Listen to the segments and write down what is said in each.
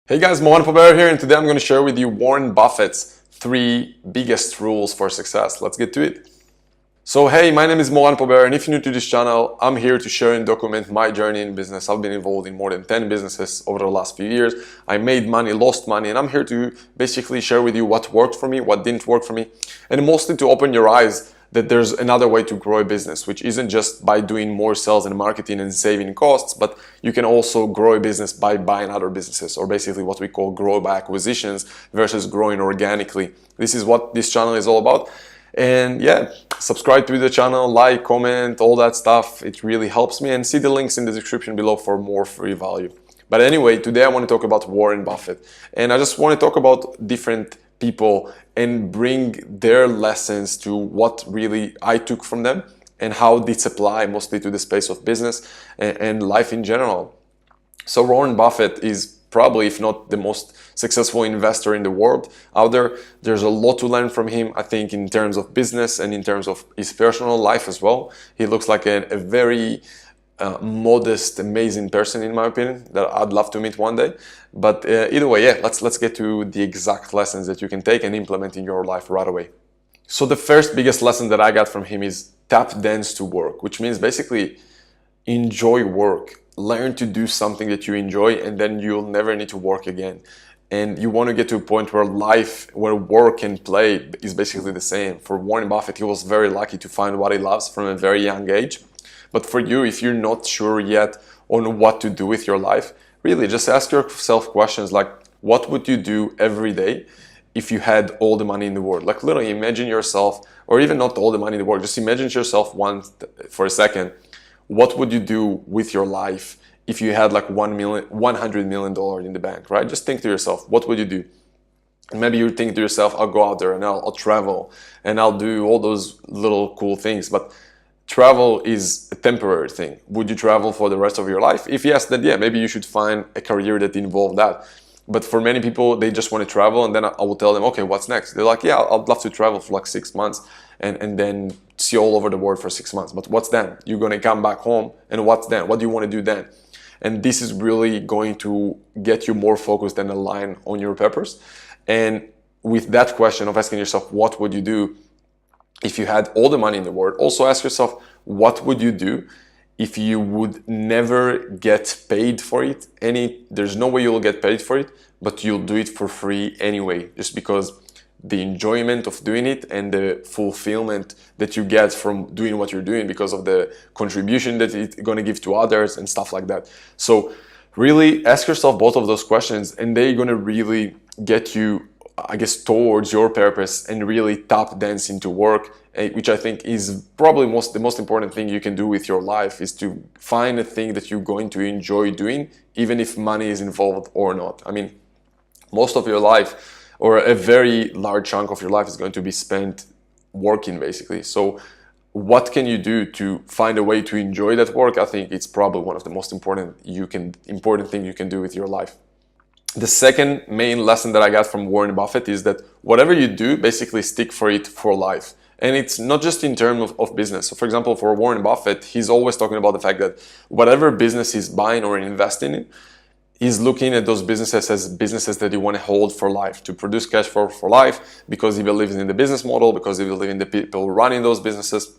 Hey guys, Warren Buffett here, and today I'm going to share with you Warren Buffett's 3 biggest rules for success. Let's get to it. So hey, my name is Warren Buffett, and if you're new to this channel, I'm here to share and document my journey in business. I've been involved in more than 10 businesses over the last few years. I made money, lost money, and I'm here to basically share with you what worked for me, what didn't work for me, and mostly to open your eyes that there's another way to grow a business, which isn't just by doing more sales and marketing and saving costs, but you can also grow a business by buying other businesses, or basically what we call grow by acquisitions versus growing organically. This is what this channel is all about. And yeah, subscribe to the channel, like, comment, all that stuff. It really helps me, and see the links in the description below for more free value. But anyway, today I want to talk about Warren Buffett, and I just want to talk about different people and bring their lessons to what really I took from them and how these apply mostly to the space of business and life in general. So Warren Buffett is probably, if not the most successful investor in the world out there. There's a lot to learn from him, I think, in terms of business and in terms of his personal life as well. He looks like a very modest, amazing person, in my opinion, that I'd love to meet one day. But either way, yeah, let's get to the exact lessons that you can take and implement in your life right away. So the first biggest lesson that I got from him is tap dance to work, which means basically enjoy work. Learn to do something that you enjoy, and then you'll never need to work again. And you want to get to a point where work and play is basically the same. For Warren Buffett, he was very lucky to find what he loves from a very young age. But for you, if you're not sure yet on what to do with your life, really just ask yourself questions like, what would you do every day if you had all the money in the world? Like literally imagine yourself, or even not all the money in the world, just imagine yourself for a second. What would you do with your life if you had like $100 million in the bank, right? Just think to yourself, what would you do? And maybe you think to yourself, I'll go out there and I'll travel and I'll do all those little cool things. But travel is a temporary thing. Would you travel for the rest of your life? If yes, then yeah, maybe you should find a career that involves that. But for many people, they just want to travel, and then I will tell them, okay, what's next? They're like, yeah, I'd love to travel for like 6 months and then see all over the world for 6 months. But what's then? You're going to come back home, and what's then? What do you want to do then? And this is really going to get you more focused and aligned on your purpose. And with that question of asking yourself, what would you do if you had all the money in the world? Also ask yourself, what would you do if you would never get paid for it? There's no way you'll get paid for it, but you'll do it for free anyway, just because the enjoyment of doing it and the fulfillment that you get from doing what you're doing because of the contribution that it's going to give to others and stuff like that. So really ask yourself both of those questions, and they're going to really get you, I guess, towards your purpose and really tap dance into work, which I think is probably the most important thing you can do with your life, is to find a thing that you're going to enjoy doing, even if money is involved or not. I mean, most of your life, or a very large chunk of your life, is going to be spent working, basically. So what can you do to find a way to enjoy that work? I think it's probably one of the most important thing you can do with your life. The second main lesson that I got from Warren Buffett is that whatever you do, basically stick for it for life. And it's not just in terms of business. So for example, for Warren Buffett, he's always talking about the fact that whatever business he's buying or investing in, he's looking at those businesses as businesses that you want to hold for life, to produce cash flow for life, because he believes in the business model, because he believes in the people running those businesses.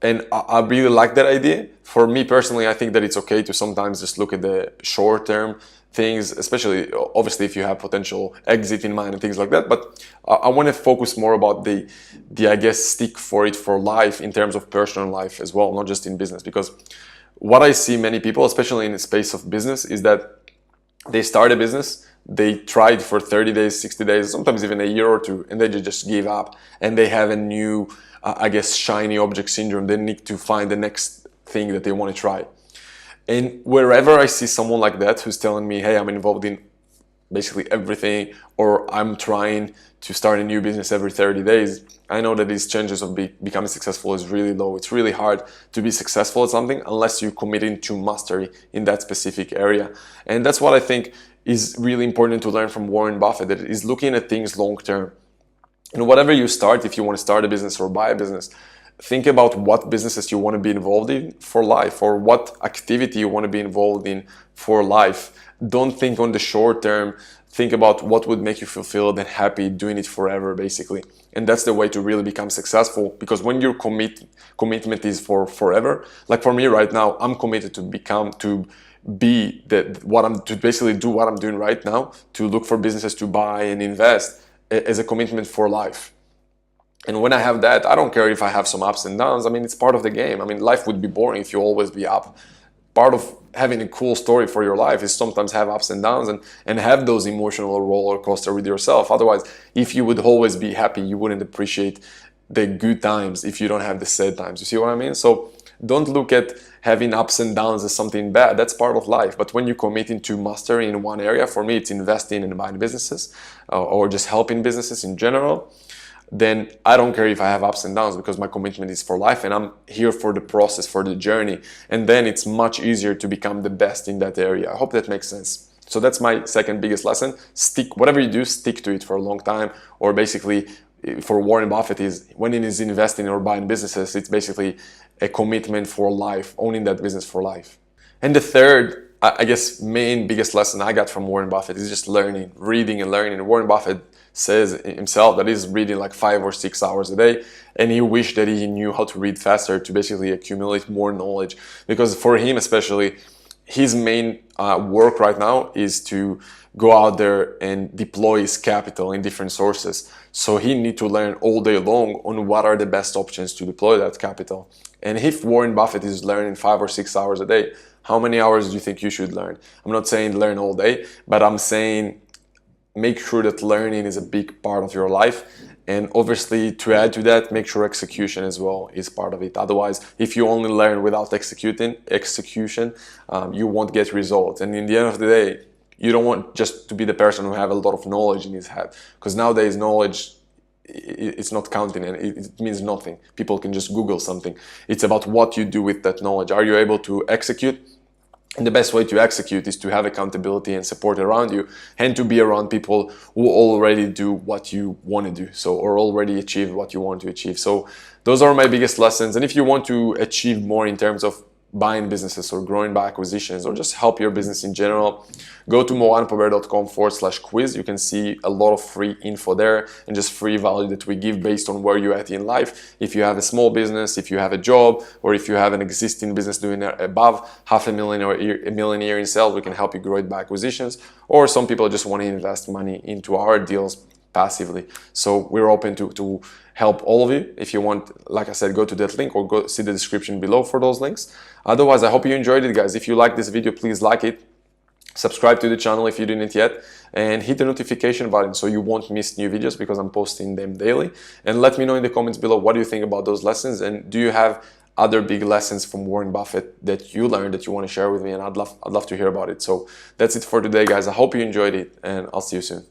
And I really like that idea. For me personally, I think that it's okay to sometimes just look at the short-term things, especially obviously if you have potential exit in mind and things like that. But I want to focus more about the I guess, stick for it for life in terms of personal life as well, not just in business. Because what I see many people, especially in the space of business, is that they start a business, they tried for 30 days, 60 days, sometimes even a year or two, and they just give up. And they have a new, I guess, shiny object syndrome. They need to find the next thing that they want to try. And wherever I see someone like that who's telling me, hey, I'm involved in basically everything, or I'm trying to start a new business every 30 days, I know that these chances of becoming successful is really low. It's really hard to be successful at something unless you're committing to mastery in that specific area. And that's what I think is really important to learn from Warren Buffett, that is looking at things long term. And whatever you start, if you want to start a business or buy a business, think about what businesses you want to be involved in for life, or what activity you want to be involved in for life. Don't think on the short term. Think about what would make you fulfilled and happy doing it forever, basically. And that's the way to really become successful, because when your commitment is for forever, like for me right now, I'm committed to basically do what I'm doing right now, to look for businesses to buy and invest as a commitment for life. And when I have that, I don't care if I have some ups and downs. I mean, it's part of the game. I mean, life would be boring if you always be up. Part of having a cool story for your life is sometimes have ups and downs, and have those emotional roller coaster with yourself. Otherwise, if you would always be happy, you wouldn't appreciate the good times if you don't have the sad times. You see what I mean? So don't look at having ups and downs as something bad. That's part of life. But when you commit into mastery in one area, for me, it's investing and buying businesses, or just helping businesses in general, then I don't care if I have ups and downs, because my commitment is for life and I'm here for the process, for the journey. And then it's much easier to become the best in that area. I hope that makes sense. So that's my second biggest lesson. Whatever you do, stick to it for a long time. Or basically, for Warren Buffett, is when he is investing or buying businesses, it's basically a commitment for life, owning that business for life. And the third, I guess, main biggest lesson I got from Warren Buffett is just learning, reading and learning. Warren Buffett says himself that he's reading like 5 or 6 hours a day, and he wished that he knew how to read faster to basically accumulate more knowledge. Because for him especially, his main work right now is to go out there and deploy his capital in different sources. So he needs to learn all day long on what are the best options to deploy that capital. And if Warren Buffett is learning 5 or 6 hours a day, how many hours do you think you should learn? I'm not saying learn all day, but I'm saying make sure that learning is a big part of your life. And obviously, to add to that, make sure execution as well is part of it. Otherwise, if you only learn without execution, you won't get results. And in the end of the day, you don't want just to be the person who have a lot of knowledge in his head, because nowadays knowledge, it's not counting and it means nothing. People can just Google something. It's about what you do with that knowledge. Are you able to execute? And the best way to execute is to have accountability and support around you, and to be around people who already do what you want to do, or already achieve what you want to achieve. So those are my biggest lessons. And if you want to achieve more in terms of buying businesses or growing by acquisitions, or just help your business in general, go to moranpobert.com/quiz. You can see a lot of free info there and just free value that we give based on where you're at in life. If you have a small business, if you have a job, or if you have an existing business doing above $500,000 or $1 million a year in sales, we can help you grow it by acquisitions. Or some people just want to invest money into our deals passively. So we're open to help all of you. If you want, like I said, go to that link or go see the description below for those links. Otherwise, I hope you enjoyed it, guys. If you like this video, please like it. Subscribe to the channel if you didn't yet, and hit the notification button so you won't miss new videos, because I'm posting them daily. And let me know in the comments below, what do you think about those lessons, and do you have other big lessons from Warren Buffett that you learned that you want to share with me? And I'd love to hear about it. So that's it for today, guys. I hope you enjoyed it, and I'll see you soon.